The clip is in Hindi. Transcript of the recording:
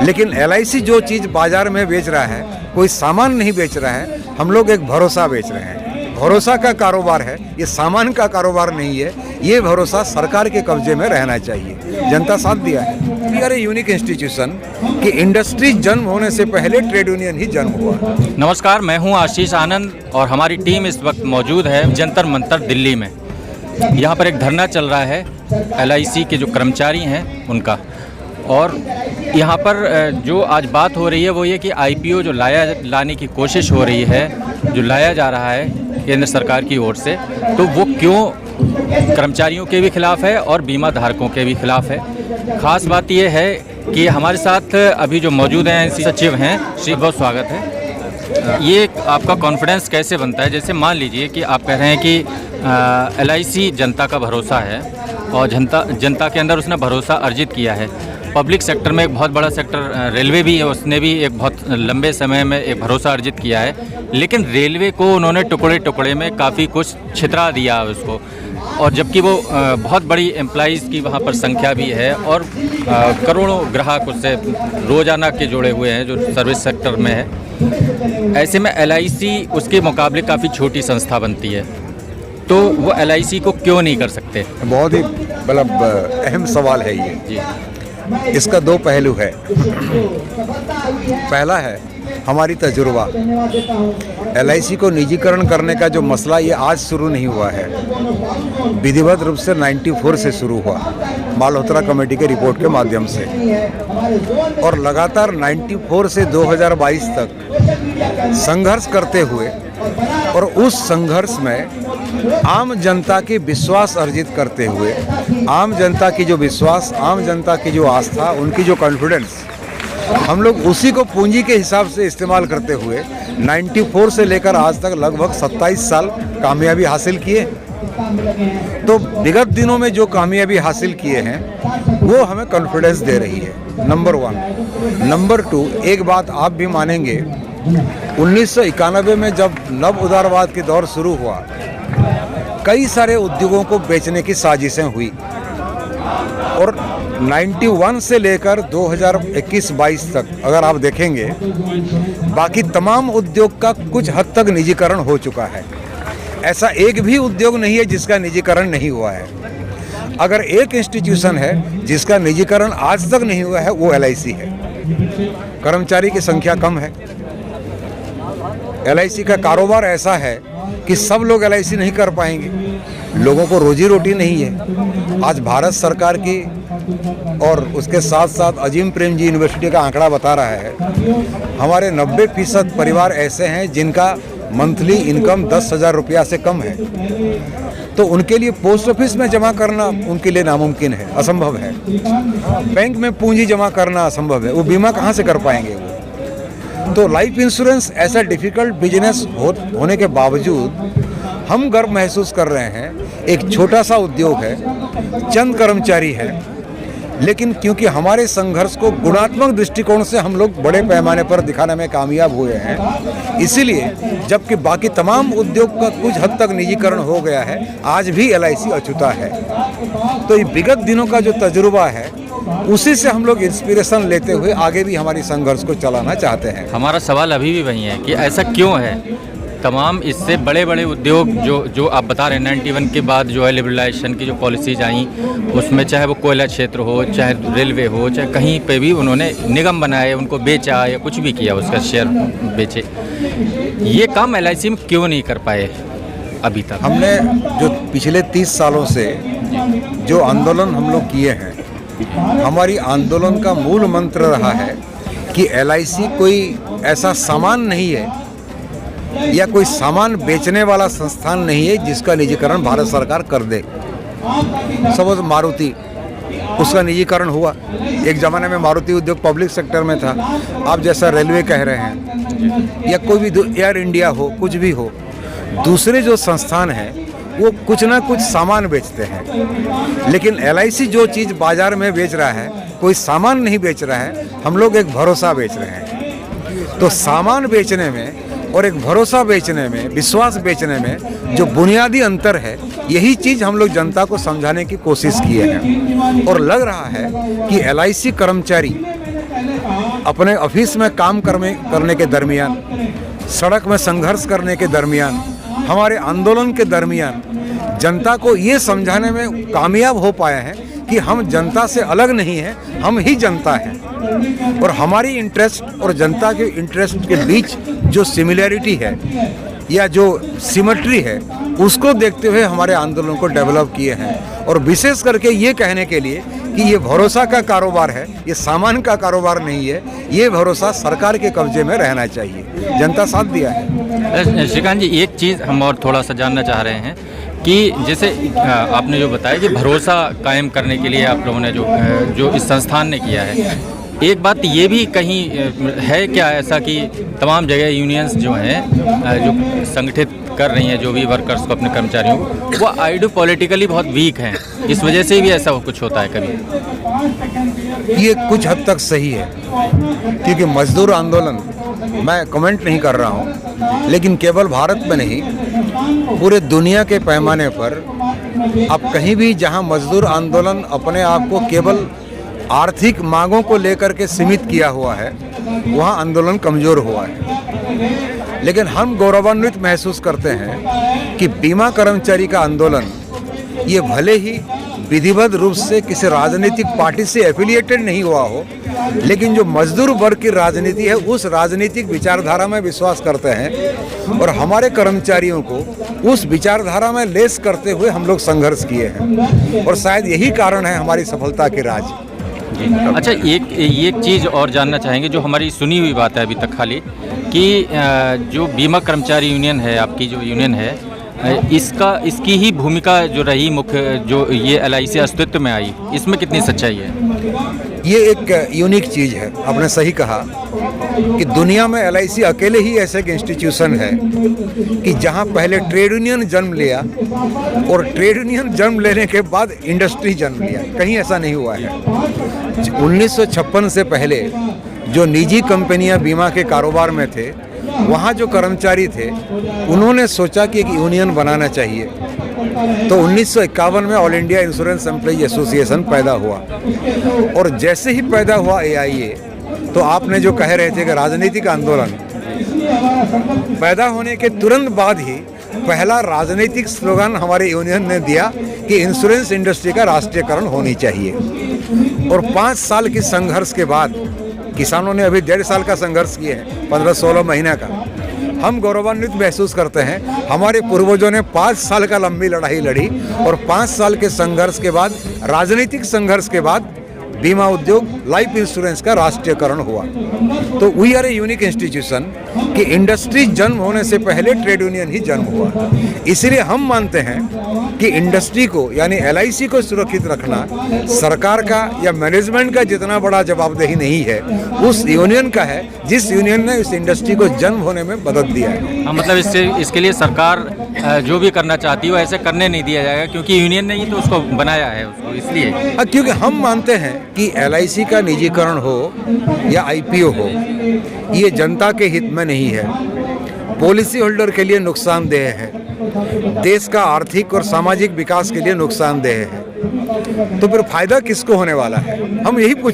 लेकिन LIC जो चीज़ बाजार में बेच रहा है, कोई सामान नहीं बेच रहा है, हम लोग एक भरोसा बेच रहे हैं। भरोसा का कारोबार है, ये सामान का कारोबार नहीं है। ये भरोसा सरकार के कब्जे में रहना चाहिए। जनता साथ दिया है। We are a unique institution कि इंडस्ट्री जन्म होने से पहले ट्रेड यूनियन ही जन्म हुआ। नमस्कार, मैं हूं आशीष आनंद और हमारी टीम इस वक्त मौजूद है जंतर मंतर दिल्ली में। यहां पर एक धरना चल रहा है LIC के जो कर्मचारी हैं उनका, और यहाँ पर जो आज बात हो रही है वो ये कि IPO जो लाने की कोशिश हो रही है, जो लाया जा रहा है केंद्र सरकार की ओर से, तो वो क्यों कर्मचारियों के भी खिलाफ है और बीमा धारकों के भी खिलाफ है। ख़ास बात ये है कि हमारे साथ अभी जो मौजूद हैं सचिव हैं, श्री, बहुत स्वागत है। ये आपका कॉन्फिडेंस कैसे बनता है? जैसे मान लीजिए कि आप कह रहे हैं कि LIC जनता का भरोसा है और जनता के अंदर उसने भरोसा अर्जित किया है। पब्लिक सेक्टर में एक बहुत बड़ा सेक्टर रेलवे भी है, उसने भी एक बहुत लंबे समय में एक भरोसा अर्जित किया है, लेकिन रेलवे को उन्होंने टुकड़े टुकड़े में काफ़ी कुछ छितरा दिया उसको, और जबकि वो बहुत बड़ी एम्प्लॉइज़ की वहाँ पर संख्या भी है और करोड़ों ग्राहक उससे रोज़ाना के जुड़े हुए हैं जो सर्विस सेक्टर में है। ऐसे में LIC उसके मुकाबले काफ़ी छोटी संस्था बनती है, तो वो LIC को क्यों नहीं कर सकते? बहुत ही मतलब अहम सवाल है ये जी। इसका दो पहलू है। पहला है हमारी तजुर्बा। LIC को निजीकरण करने का जो मसला ये आज शुरू नहीं हुआ है, विधिवत रूप से 94 से शुरू हुआ, मालहोत्रा कमेटी के रिपोर्ट के माध्यम से, और लगातार 94 से 2022 तक संघर्ष करते हुए, और उस संघर्ष में आम जनता की विश्वास अर्जित करते हुए, आम जनता की जो विश्वास, आम जनता की जो आस्था, उनकी जो कॉन्फिडेंस, हम लोग उसी को पूंजी के हिसाब से इस्तेमाल करते हुए 94 से लेकर आज तक लगभग 27 साल कामयाबी हासिल किए। तो विगत दिनों में जो कामयाबी हासिल किए हैं वो हमें कॉन्फिडेंस दे रही है, नंबर 1। नंबर 2, एक बात आप भी मानेंगे, 1991 में जब नव उदारवाद के दौर शुरू हुआ, कई सारे उद्योगों को बेचने की साजिशें हुई, और 91 से लेकर 2021-22 तक अगर आप देखेंगे, बाकी तमाम उद्योग का कुछ हद तक निजीकरण हो चुका है। ऐसा एक भी उद्योग नहीं है जिसका निजीकरण नहीं हुआ है। अगर एक इंस्टीट्यूशन है जिसका निजीकरण आज तक नहीं हुआ है, वो LIC है। कर्मचारी की संख्या कम है। LIC का कारोबार ऐसा है कि सब लोग LIC नहीं कर पाएंगे, लोगों को रोजी रोटी नहीं है। आज भारत सरकार की और उसके साथ साथ अजीम प्रेमजी यूनिवर्सिटी का आंकड़ा बता रहा है, हमारे 90% परिवार ऐसे हैं जिनका मंथली इनकम 10,000 रुपया से कम है। तो उनके लिए पोस्ट ऑफिस में जमा करना उनके लिए नामुमकिन है, असंभव है। बैंक में पूंजी जमा करना असंभव है, वो बीमा कहाँ से कर पाएंगे वो? तो लाइफ इंश्योरेंस ऐसा डिफ़िकल्ट बिजनेस होने के बावजूद हम गर्व महसूस कर रहे हैं। एक छोटा सा उद्योग है, चंद कर्मचारी है, लेकिन क्योंकि हमारे संघर्ष को गुणात्मक दृष्टिकोण से हम लोग बड़े पैमाने पर दिखाने में कामयाब हुए हैं, इसीलिए जबकि बाकी तमाम उद्योग का कुछ हद तक निजीकरण हो गया है, आज भी LIC अछूता है। तो ये विगत दिनों का जो तजुर्बा है, उसी से हम लोग इंस्पिरेशन लेते हुए आगे भी हमारी संघर्ष को चलाना चाहते हैं। हमारा सवाल अभी भी वही है कि ऐसा क्यों है? तमाम इससे बड़े बड़े उद्योग जो आप बता रहे हैं, 91 के बाद जो है लिबरलाइजेशन की जो पॉलिसीज आई, उसमें चाहे वो कोयला क्षेत्र हो, चाहे रेलवे हो, चाहे कहीं पे भी उन्होंने निगम बनाए, उनको बेचा या कुछ भी किया, उसका शेयर बेचे। ये काम LIC में क्यों नहीं कर पाए अभी तक? हमने जो पिछले 30 सालों से जो आंदोलन हम लोग किए हैं, हमारी आंदोलन का मूल मंत्र रहा है कि LIC कोई ऐसा सामान नहीं है या कोई सामान बेचने वाला संस्थान नहीं है जिसका निजीकरण भारत सरकार कर दे। सपोज मारुति, उसका निजीकरण हुआ, एक ज़माने में मारुति उद्योग पब्लिक सेक्टर में था। आप जैसा रेलवे कह रहे हैं या कोई भी एयर इंडिया हो, कुछ भी हो, दूसरे जो संस्थान हैं वो कुछ ना कुछ सामान बेचते हैं, लेकिन LIC जो चीज़ बाजार में बेच रहा है, कोई सामान नहीं बेच रहा है, हम लोग एक भरोसा बेच रहे हैं। तो सामान बेचने में और एक भरोसा बेचने में, विश्वास बेचने में जो बुनियादी अंतर है, यही चीज़ हम लोग जनता को समझाने की कोशिश किए हैं। और लग रहा है कि LIC कर्मचारी अपने ऑफिस में काम करने के दरमियान, सड़क में संघर्ष करने के दरमियान, हमारे आंदोलन के दरमियान जनता को ये समझाने में कामयाब हो पाए हैं कि हम जनता से अलग नहीं हैं, हम ही जनता हैं। और हमारी इंटरेस्ट और जनता के इंटरेस्ट के बीच जो सिमिलैरिटी है या जो सिमेट्री है, उसको देखते हुए हमारे आंदोलन को डेवलप किए हैं। और विशेष करके ये कहने के लिए कि ये भरोसा का कारोबार है, ये सामान का कारोबार नहीं है, ये भरोसा सरकार के कब्जे में रहना चाहिए। जनता साथ दिया है। श्रीकांत जी, एक चीज़ हम और थोड़ा सा जानना चाह रहे हैं कि जैसे आपने जो बताया कि भरोसा कायम करने के लिए आप लोगों ने जो इस संस्थान ने किया है, एक बात ये भी कहीं है क्या ऐसा कि तमाम जगह यूनियंस जो हैं जो संगठित कर रही हैं जो भी वर्कर्स को, अपने कर्मचारियों को, वो आइडियो पॉलिटिकली बहुत वीक हैं, इस वजह से भी ऐसा कुछ होता है कभी? ये कुछ हद तक सही है, क्योंकि मजदूर आंदोलन, मैं कमेंट नहीं कर रहा हूँ, लेकिन केवल भारत में नहीं, पूरे दुनिया के पैमाने पर अब कहीं भी जहाँ मजदूर आंदोलन अपने आप को केवल आर्थिक मांगों को लेकर के सीमित किया हुआ है, वहाँ आंदोलन कमज़ोर हुआ है। लेकिन हम गौरवान्वित महसूस करते हैं कि बीमा कर्मचारी का आंदोलन ये भले ही विधिवत रूप से किसी राजनीतिक पार्टी से एफिलिएटेड नहीं हुआ हो, लेकिन जो मजदूर वर्ग की राजनीति है उस राजनीतिक विचारधारा में विश्वास करते हैं और हमारे कर्मचारियों को उस विचारधारा में लेस करते हुए हम लोग संघर्ष किए हैं और शायद यही कारण है हमारी सफलता के राज। अच्छा, एक चीज़ और जानना चाहेंगे, जो हमारी सुनी हुई बात है अभी तक खाली, कि जो बीमा कर्मचारी यूनियन है, आपकी जो यूनियन है, इसकी ही भूमिका जो रही मुख्य, जो ये LIC अस्तित्व में आई, इसमें कितनी सच्चाई है? ये एक यूनिक चीज़ है, आपने सही कहा कि दुनिया में LIC अकेले ही ऐसे एक इंस्टीट्यूशन है कि जहां पहले ट्रेड यूनियन जन्म लिया और ट्रेड यूनियन जन्म लेने के बाद इंडस्ट्री जन्म लिया। कहीं ऐसा नहीं हुआ है। 1956 से पहले जो निजी कंपनियां बीमा के कारोबार में थे, वहाँ जो कर्मचारी थे उन्होंने सोचा कि एक यूनियन बनाना चाहिए, तो 1951 में all India insurance employ association पैदा हुआ। और जैसे ही पैदा हुआ AIA, तो आपने जो कह रहे थे कि राजनीतिक आंदोलन, पैदा होने के तुरंत बाद ही पहला राजनीतिक स्लोगन हमारे यूनियन ने दिया कि इंश्योरेंस इंडस्ट्री का राष्ट्रीयकरण होनी चाहिए। और 5 साल की संघर्ष के बाद, किसानों ने अभी 1.5 साल का संघर्ष किए हैं, 15-16 महीने का, हम गौरवान्वित महसूस करते हैं। हमारे पूर्वजों ने 5 साल का लंबी लड़ाई लड़ी और 5 साल के संघर्ष के बाद, राजनीतिक संघर्ष के बाद, बीमा उद्योग, लाइफ इंश्योरेंस का राष्ट्रीयकरण हुआ। तो we are a unique institution कि इंडस्ट्री जन्म होने से पहले ट्रेड यूनियन ही जन्म हुआ। इसलिए हम मानते हैं कि इंडस्ट्री को, यानी LIC को सुरक्षित रखना सरकार का या मैनेजमेंट का जितना बड़ा जवाबदेही नहीं है, उस यूनियन का है जिस यूनियन ने इस इंडस्ट्री को जन्म होने में मदद दिया है। हाँ, मतलब इसके लिए सरकार जो भी करना चाहती है वो ऐसे करने नहीं दिया जाएगा, क्योंकि यूनियन ने ही तो उसको बनाया है, उसको इसलिए। हाँ, क्योंकि हम मानते हैं कि LIC का निजीकरण हो या IPO हो, ये जनता के हित में नहीं है, पॉलिसी होल्डर के लिए नुकसानदेह है, देश का आर्थिक और सामाजिक विकास के लिए नुकसानदेह है। तो फिर फायदा किसको होने वाला है? हम यही पूछ